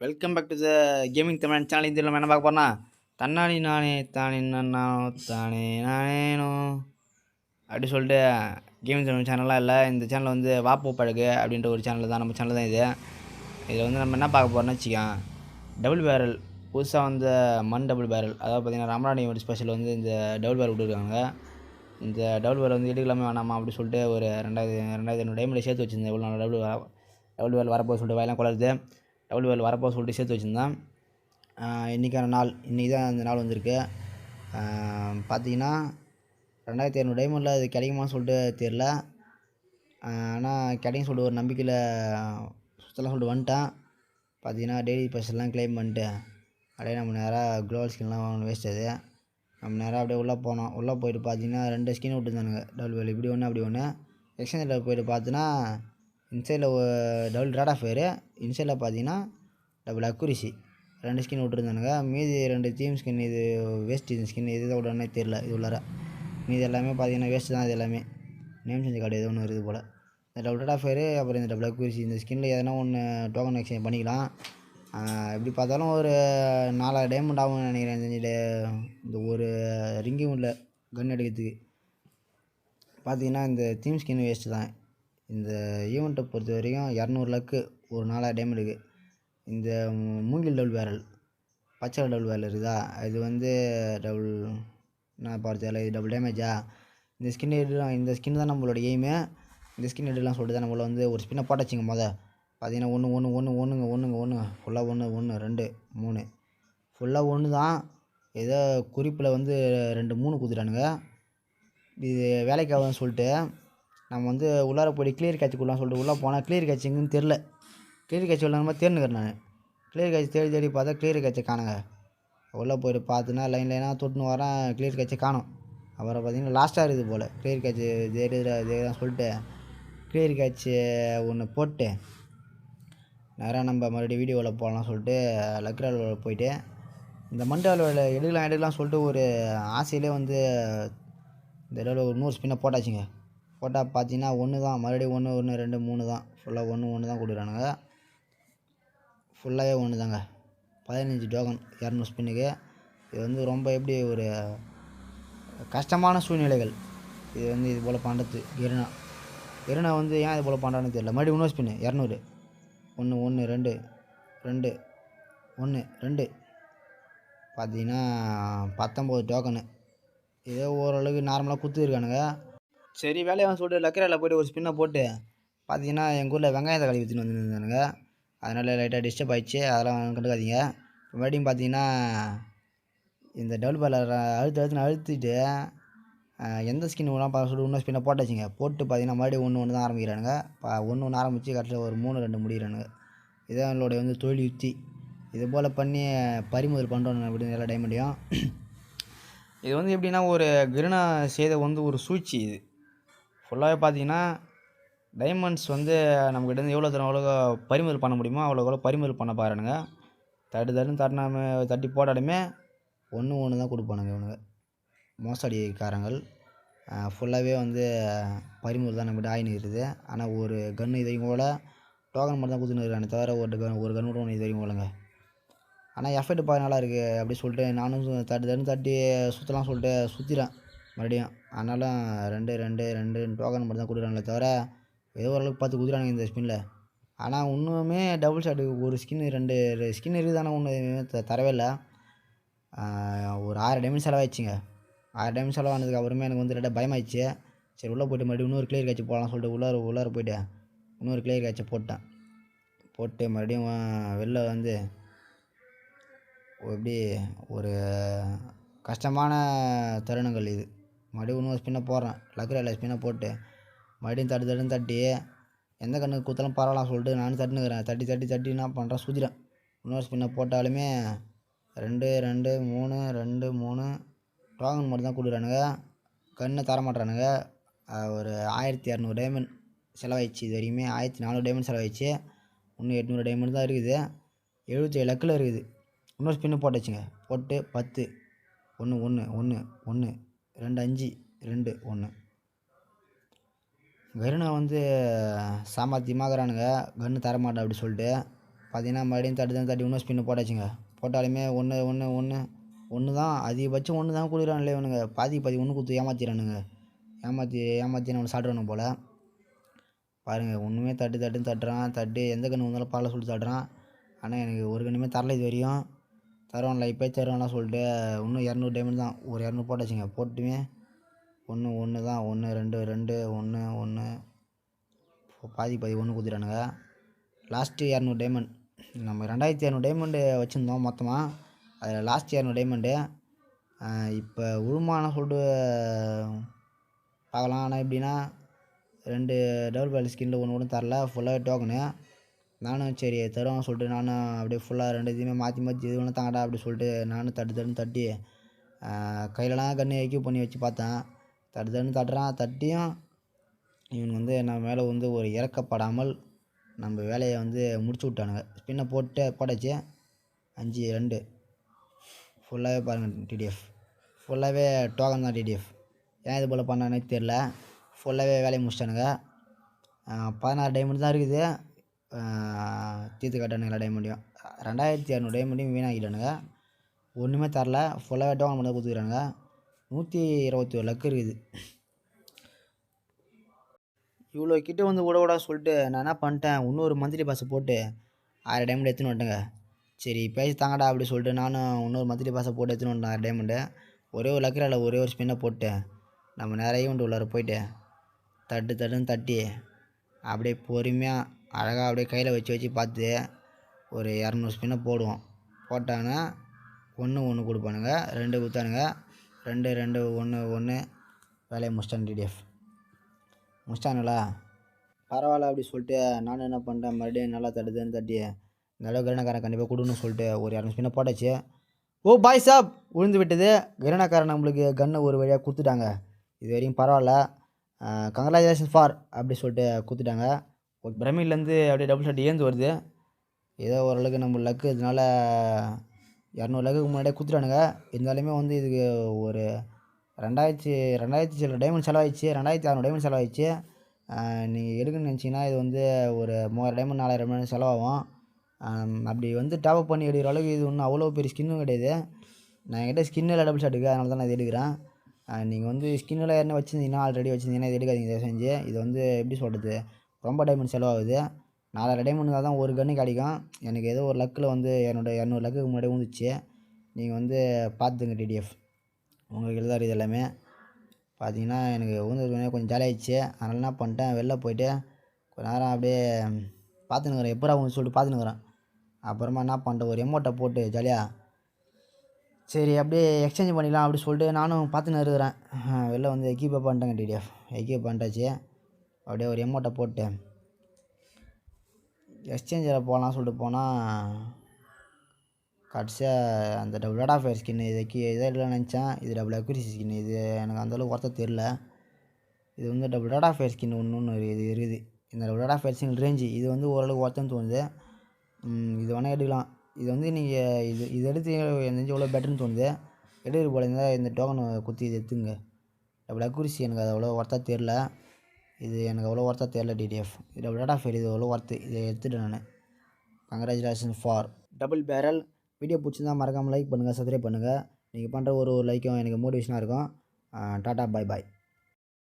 Welcome back to the gaming Tamil channel. இதில் நம்ம என்ன பார்க்க போறோம்னா தன்னானி நானே தானே நானோ தானே நானேனோ அப்படி சொல்லிட்டு கேமிங் தமிழ் சேனல்லாம் இல்லை. இந்த சேனல் வந்து வாப்பு பழகு அப்படின்ற ஒரு சேனல் தான், நம்ம சேனல் தான் இது. இதில் வந்து நம்ம என்ன பார்க்க போகிறோம்னு வச்சுக்கோங்க, டபுள் பேரல் புதுசாக வந்து மண் டபுள் பேரல், அதாவது பார்த்தீங்கன்னா ரமணானி ஒரு ஸ்பெஷல் வந்து இந்த டபுள் பேரல் விட்டுருக்காங்க. இந்த டபுள் பேரல் வந்து எடுக்கலாமே வேணாமா அப்படி சொல்லிட்டு ஒரு 2500 டைமில் சேர்த்து வச்சுருந்தேன். இவ்வளோ நாள் டபுள் பேரல் வரப்போ சொல்லிட்டு வயலாம் குளருது. டபுள் பேரல் வரப்போ சொல்லிட்டு சேர்த்து வச்சுருந்தேன். இன்றைக்கான நாள், இன்றைக்கி தான் அந்த நாள் வந்திருக்கு. பார்த்தீங்கன்னா 2500 டைமண்டில் அது கிடைக்குமான்னு சொல்லிட்டு தெரில. ஆனால் கிடைக்கும் சொல்லிட்டு ஒரு நம்பிக்கையில் சுற்றலாம் சொல்லிட்டு வந்துட்டேன். பார்த்தீங்கன்னா டெய்லி பர்செல்லாம் கிளைம் பண்ணிட்டு அப்படியே நம்ம நேராக குளோவல் ஸ்கின்லாம் வாங்கணும், வேஸ்ட் அது. நம்ம நேராக அப்படியே உள்ளே போனோம். உள்ளே போயிட்டு பார்த்தீங்கன்னா 2 ஸ்கின் விட்டுருந்தானுங்க, டபுள் பேரல் இப்படி ஒன்று அப்படி ஒன்று. எக்ஸ்சேஞ்சில் போயிட்டு பார்த்தீங்கன்னா இன்சைடில் டபுள் ரேட் ஆஃப் ஃபயரு, இன்சைடில் பார்த்தீங்கன்னா டபுள் அக்குரிசி 2 ஸ்கின் விட்டுருந்தானுங்க. மீதி 2 தீம் ஸ்கின், இது வேஸ்ட் இந்த ஸ்கின், இது தான் உடனே தெரில. இது உள்ளார மீதி எல்லாமே பார்த்தீங்கன்னா வேஸ்ட்டு தான். இது எல்லாமே நேம் சேஞ்ச் கார்டு எது ஒன்று இருக்குது போல். இந்த டபுள் ரேட் ஆஃப் ஃபயரு அப்புறம் இந்த டபுள் அக்குரிசி, இந்த ஸ்கின்னில் எதனா ஒன்று டோக்கன் எக்ஸ்சேஞ்ச் பண்ணிக்கலாம். எப்படி பார்த்தாலும் ஒரு 4000 டைமண்ட் ஆகும்னு நினைக்கிறேன். இந்த ஒரு ரிங்கும் இல்லை கன் எடுக்கிறதுக்கு. பார்த்தீங்கன்னா இந்த தீம் ஸ்கின் வேஸ்ட்டு தான். இந்த ஈவெண்ட்டை பொறுத்த வரைக்கும் 200 லக்கு ஒரு 4000 டைமண்டுக்கு. இந்த மூங்கில் டபுள் பேரல், பச்சை டபுள் பேரல் இருக்குதா, இது வந்து டபுள் என்ன பார்த்தல, இது டபுள் டேமேஜா. இந்த ஸ்கின் எடுக்கலாம், இந்த ஸ்கின் தான் நம்மளோட எய்மு. இந்த ஸ்கின் எடுக்கலாம் சொல்லிட்டு தான் நம்மள வந்து ஒரு ஸ்பின்னை போட்டாச்சிங்க. பார்த்தீங்கன்னா ஒன்றுங்க ஃபுல்லாக 1 2 3 ஃபுல்லாக 1 தான். ஏதோ குறிப்பில் வந்து 2 3 கொடுத்துட்டானுங்க. இது வேலைக்காகன்னு சொல்லிட்டு நம்ம வந்து உள்ளார போய்ட்டு கிளியர் கேட்சுக்குள்ளான்னு சொல்லிட்டு உள்ளே போனால் கிளியர் கேட்ச் எங்கேன்னு தெரில. கிளியர் கேட்ச் உள்ள மாதிரி தேர்னுக்கிறேன் நான். கிளியர் கேட்ச் தேடி பார்த்தா கிளியர் கேட்சை காணுங்க. உள்ளே போய்ட்டு பார்த்துன்னா லைனாக தொட்டுன்னு வரேன், கிளியர் கேட்சை காணும். அப்புறம் பார்த்தீங்கன்னா லாஸ்ட்டாக இருக்குது போல் கிளியர் கேட்சு தான் சொல்லிட்டு கிளியர் கேட்சு ஒன்று போட்டு நேராக நம்ம மறுபடியும் வீடியோவில் போகலாம் சொல்லிட்டு லக்ரால் போயிட்டு இந்த மண்டாவில் எடுக்கலாம் சொல்லிட்டு ஒரு ஆசையிலே வந்து இந்த இடத்துல ஒரு 100 ஸ்பின்னை போட்டாச்சுங்க. போட்டால் பார்த்தீங்கன்னா 1 தான், மறுபடியும் 1 2 3 தான், ஃபுல்லாக 1 தான் கொடுக்குறானுங்க. ஃபுல்லாகவே 1 தாங்க. 15 டோக்கன் 200 ஸ்பின்னுக்கு. இது வந்து ரொம்ப எப்படி ஒரு கஷ்டமான சூழ்நிலைகள். இது வந்து இது போல் பண்ணுறது எருனா வந்து ஏன் இது போல் பண்ணுறான்னு தெரியல. மறுபடியும் 1 ஸ்பின்னு 200 1 2 2 1 2 பார்த்தீங்கன்னா 19 டோக்கனு. ஏதோ ஓரளவுக்கு நார்மலாக கொடுத்துருக்கானுங்க. சரி வேலையாகவும் சொல்லிட்டு லக்கரையில் போய்ட்டு ஒரு ஸ்பின்னை போட்டு பார்த்தீங்கன்னா எங்கள் ஊரில் வெங்காயம் தக்காளி விற்றுன்னு வந்துருந்தானுங்க. அதனால் லைட்டாக டிஸ்டர்ப் ஆகிடுச்சு, அதெல்லாம் கண்டுக்காதீங்க. மறுபடியும் பார்த்தீங்கன்னா இந்த டபுள் பேரல் அழுத்திட்டு எந்த ஸ்கின் விடலாம் பார்க்க சொல்லிட்டு இன்னும் ஸ்பின்னை போட்டாச்சுங்க. போட்டு பார்த்தீங்கன்னா மறுபடியும் 1 தான் ஆரம்பிக்கிறானுங்க. 1 ஆரம்பித்து கடைசியில் ஒரு 3 2 முடிகிறானுங்க. இதான் என்னுடைய வந்து தொழில் யுக்தி. இது போல் பண்ணி பறிமுதல் பண்ணுறோம் அப்படின்னு எல்லா டைமண்டையும். இது வந்து எப்படின்னா ஒரு கிருணா செய்த வந்து ஒரு சூழ்ச்சி. இது ஃபுல்லாகவே பார்த்தீங்கன்னா டைமண்ட்ஸ் வந்து நம்மக்கிட்ட இருந்து எவ்வளோ தூரம் எவ்வளோ பறிமுதல் பண்ண முடியுமோ அவ்வளோ பறிமுதல் பண்ண பாருங்க. தட்டி போட்டாலுமே 1 தான் கொடுப்பானுங்க இவனுங்க மோசடிக்காரங்கள். ஃபுல்லாகவே வந்து பறிமுதல் தான் நம்மகிட்ட ஆயின்னு இருக்குது. ஆனால் ஒரு கன்று இது வரைக்கும் போல் டோக்கன் மட்டும் தான் கொடுத்துன்னு இருக்கானே தவிர ஒரு கன்று கூட ஒன்று இது வரைக்கும் போலங்க. ஆனால் எஃபெக்ட் பார்க்க நல்லா இருக்குது அப்படி சொல்லிட்டு நானும் தட்டி சுற்றலாம் சொல்லிட்டு சுற்றிட்டேன் மறுபடியும். ஆனாலும் 2 டோக்கன் மட்டும் தான் கொடுக்குறாங்களே தவிர ஏதோ ஓரளவுக்கு பார்த்து குதிரானுங்க இந்த ஸ்பின்னில். ஆனால் இன்னுமே டபுள் ஷாட்டு ஒரு ஸ்கின்னு 2 ஸ்கின் இருக்குது. ஆனால் ஒன்று தரவே இல்லை. ஒரு 1000 டைமண்ட் செலவாயிடுச்சுங்க. 1000 டைமண்ட் செலவானதுக்கு அப்புறமே எனக்கு வந்து ரெண்டாக பயமாயிடுச்சு. சரி உள்ளே போய்ட்டு மறுபடியும் இன்னொரு கிளியர் கேட்ச் போகலாம்னு சொல்லிட்டு உள்ளார போய்ட்டு இன்னொரு கிளியர் கேட்சை போட்டு மறுபடியும் வெளில வந்து எப்படி ஒரு கஷ்டமான தருணங்கள் இது. மறுபடியும் இன்னொரு ஸ்பின்னை போடுறேன், லக்கரில் ஸ்பின்னை போட்டு மறுபடியும் தட்டி எந்த கண்ணுக்கு குத்தலாம் பரவாயில்லாம் சொல்லிட்டு நானும் தட்டுனுக்கிறேன். தட்டி என்ன பண்ணுறேன், சுற்றிட்டேன். இன்னொரு ஸ்பின்னை போட்டாலுமே 2 3 டோக்கன் மட்டும் தான் கொடுக்குறானுங்க, கண்ணை தரமாட்டுறானுங்க. ஒரு 1200 டைமண்ட் செலவாயிடுச்சு. இது வரைக்குமே 1400 டைமண்ட் செலவாயிடுச்சு. இன்னும் 800 டைமண்ட் தான் இருக்குது. 77 லக்கில் இருக்குது. இன்னொரு ஸ்பின்னு போட்டாச்சுங்க. போட்டு 10 1 2 5 2 1. கருணை வந்து சாமர்த்தியமாகறானுங்க, கன்று தரமாட்டேன் அப்படி சொல்லிட்டு. பார்த்தீங்கன்னா மறுபடியும் தட்டி இன்னும் ஸ்பின்னு போட்டாச்சுங்க. போட்டாலுமே ஒன்று தான் அதிகபட்சம் ஒன்று தான் கொடுக்குறானுங்களே இவனுங்க. பாதி ஒன்று கொடுத்து ஏமாற்றிடுறானுங்க. ஏமாற்றி நம்மளை சாப்பிட்றானுங்க போல். பாருங்கள் ஒன்றுமே தட்டுன்னு தட்டுறான். எந்த கன்று வந்தாலும் பாலை சொல்லி தட்டுறான். ஆனால் எனக்கு ஒரு கன்றுமே தரல இது வரையும். தருவான்ல இப்போ தருவான்லாம் சொல்லிட்டு இன்னும் 200 டைமண்ட் தான். ஒரு 200 போட்டாச்சுங்க. போட்டுமே ஒன்று தான் 1 2 1 பாதி ஒன்று கொடுத்துட்டானுங்க. Last 200 diamond. நம்ம 2200 டைமண்டு வச்சுருந்தோம் மொத்தமாக. அதில் லாஸ்ட் 200 டைமண்டு இப்போ உழுமானம் சொல்லிட்டு பார்க்கலாம். ஆனால் எப்படின்னா 2 டபுள் பேல் ஸ்கின்னில் ஒன்று தரல. ஃபுல்லாகவே டோக்கனு. நானும் சரி தருவான்னு சொல்லிட்டு நானும் அப்படியே ஃபுல்லாக 2 இதுவுமே மாற்றி இது ஒன்று தாங்கடா அப்படி சொல்லிட்டு நானும் தட்டி கையிலலாம் கன்று எக்யூப் பண்ணி வச்சு பார்த்தேன். தட்டுறான். தட்டியும் இவனுக்கு வந்து நம்ம மேலே வந்து ஒரு இறக்கப்படாமல் நம்ம வேலையை வந்து முடிச்சு விட்டானுங்க. ஸ்பின்னை போட்டாச்சு. 5-2 ஃபுல்லாகவே பாருங்கள். டிடிஎஃப் ஃபுல்லாகவே டோக்கன் தான். டிடிஎஃப் ஏன் இது போல் பண்ணானே தெரில. ஃபுல்லாகவே வேலையை முடிச்சிட்டானுங்க. 16 டைமண்ட் தான் இருக்குது. தீர்த்து காட்டானுங்க எல்லா டைமண்டையும். 2200 டைமண்டையும் வீணாக்கிட்டானுங்க. ஒன்றுமே தரல. ஃபுல்லாகவே டோக்கன் பண்ணி கொடுத்துக்கிறானுங்க. 121 லக்கு இருக்குது. இவ்வளோ கிட்டே வந்து விட சொல்லிட்டு நான் என்ன பண்ணிட்டேன், இன்னொரு மந்த்லி பாஸை போட்டு 1000 டைமண்ட் எடுத்துன்னு வந்துட்டேங்க. சரி பேசி தாங்கடா அப்படி சொல்லிட்டு நானும் இன்னொரு மந்த்லி பாஸை போட்டு எடுத்துன்னு வந்துட்டேன் 1000 டைமண்டு. ஒரே ஒரு லக்கரால் ஒரே ஒரு ஸ்பின்னை போட்டு நம்ம நிறைய ஈவெண்ட் உள்ளார போயிட்டு தட்டுன்னு தட்டி அப்படியே பொறுமையாக அழகாக அப்படியே கையில் வச்சு பார்த்து ஒரு 200 ஸ்பின்னை போடுவோம். போட்டாங்கன்னா 1 கொடுப்பானுங்க. 2 கொடுத்தானுங்க. 2 1 வேலையை முடிச்சிட்டான். டிடிஎஃப் முடிச்சிட்டானுங்களா? பரவாயில்ல அப்படி சொல்லிட்டு நானும் என்ன பண்ணிட்டேன், மறுபடியும் நல்லா தட்டுன்னு தட்டி இந்த அளவு கருணாக்காரன் கண்டிப்பாக கொடுன்னு சொல்லிட்டு ஒரு 200 ஸ்பின்னை போட்டாச்சு. ஓ பாய் சாப் விழுந்து விட்டது. கருணாக்காரன் நம்மளுக்கு கன்னை ஒரு வழியாக கொடுத்துட்டாங்க. இது வரையும் பரவாயில்ல. கங்க்ராச்சுலேஷன் ஃபார் அப்படி சொல்லிட்டு கொடுத்துட்டாங்க. ஒரு பிரமிட்லேருந்து அப்படியே டபுள் ஷாட் ஏந்து வருது. ஏதோ ஓரளவுக்கு நம்ம லக்கு இதனால 200 லக்குக்கு முன்னாடியே கொடுத்துட்டானுங்க. இருந்தாலுமே வந்து இதுக்கு ஒரு 2000 சில டைமண்ட் செலவாயிடுச்சு. 2600 டைமண்ட் செலவாயிடுச்சு. நீங்கள் எடுக்கணும்னு நினச்சிங்கன்னா இது வந்து ஒரு 3000 டைமண்ட் 4000 டைமண்ட் செலவாகும். அப்படி வந்து டாப்அப் பண்ணி எடுக்கிற அளவுக்கு இது ஒன்றும் அவ்வளோ பெரிய ஸ்கின்னும் கிடையாது. நான் என்கிட்ட ஸ்கின்னில் டபுள் ஷாட்டுக்கு அதனால தான் நான் இது எடுக்கிறேன். நீங்கள் வந்து ஸ்கின்னில் என்ன வச்சுருந்தீங்கன்னா ஆல்ரெடி வச்சுருந்தீங்கன்னா இது எடுக்காதீங்க தயவு செஞ்சு. இது வந்து எப்படி சொல்கிறது, ரொம்ப டைமண்ட் செலவாகுது. 4000 டைமண்ட் தான் ஒரு கன்று கிடைக்கும். எனக்கு ஏதோ ஒரு லக்கில் வந்து 200 லக்குக்கு முன்னாடி வந்துச்சு. நீங்கள் வந்து பார்த்துங்க டிடிஎஃப் உங்களுக்கு எழுதாரு இது எல்லாமே. பார்த்தீங்கன்னா எனக்கு ஊந்தது கொஞ்சம் ஜாலியாகிடுச்சு. அதனால் என்ன பண்ணிட்டேன், வெளில போயிட்டு கொஞ்ச நேரம் அப்படியே பார்த்துன்னுக்குறேன் எப்படா வந்து சொல்லிட்டு பார்த்துன்னுக்குறேன். அப்புறமா என்ன பண்ணிட்டேன், ஒரு எமௌண்ட்டை போட்டு ஜாலியாக சரி அப்படியே எக்ஸ்சேஞ்ச் பண்ணிக்கலாம் அப்படி சொல்லிட்டு நானும் பார்த்துன்னு இருக்கிறேன். வெளில வந்து எக்யூப் பண்ணிட்டேங்க. டிடிஎஃப் எக்யூப் பண்ணிட்டாச்சு. அப்படியே ஒரு எமௌண்ட்டை போட்டு எக்ஸ்சேஞ்சில் போகலான்னு சொல்லிட்டு போனால் கடைசியாக அந்த டபுள் ரேட் ஆஃப் ஃபயர் ஸ்கின்னு இதை இல்லை நினச்சேன். இது டபுள் அக்யூரசி ஸ்கின்னு. இது எனக்கு அந்தளவுக்கு ஒர்த்த தெரில. இது வந்து double rate of fire skin ஒன்று இருக்குது. இந்த double rate of fire skin range இது வந்து ஓரளவுக்கு ஒர்த்தன்னு தோணுது. இது வேணால் எடுக்கலாம். இது வந்து நீங்கள் இது எடுத்து எனக்கு எவ்வளோ பெட்டர்னு தோணுது. எடுக்கிற போல இருந்தால் இந்த டோக்கனை குத்தி இது எடுத்துங்க. டபுள் அக்யூரசி எனக்கு அது அவ்வளோ ஒர்த்தாக தெரில. இது எனக்கு அவ்வளோ ஒர்த்தாக தெரில. டிடிஎஃப் இது டபுள் ரேட் ஆஃப் ஃபயர் இது அவ்வளோ ஒர்த்து. இதை எடுத்துட்டேன் நான். Congratulation for double barrel. Video பிடிச்சிருந்தால் மறக்காமல் லைக் பண்ணுங்கள், சப்ஸ்கிரைப் பண்ணுங்கள். நீங்கள் பண்ணுற ஒரு லைக்கும் எனக்கு மோட்டிவேஷனாக இருக்கும். டாட்டா பாய் பாய்.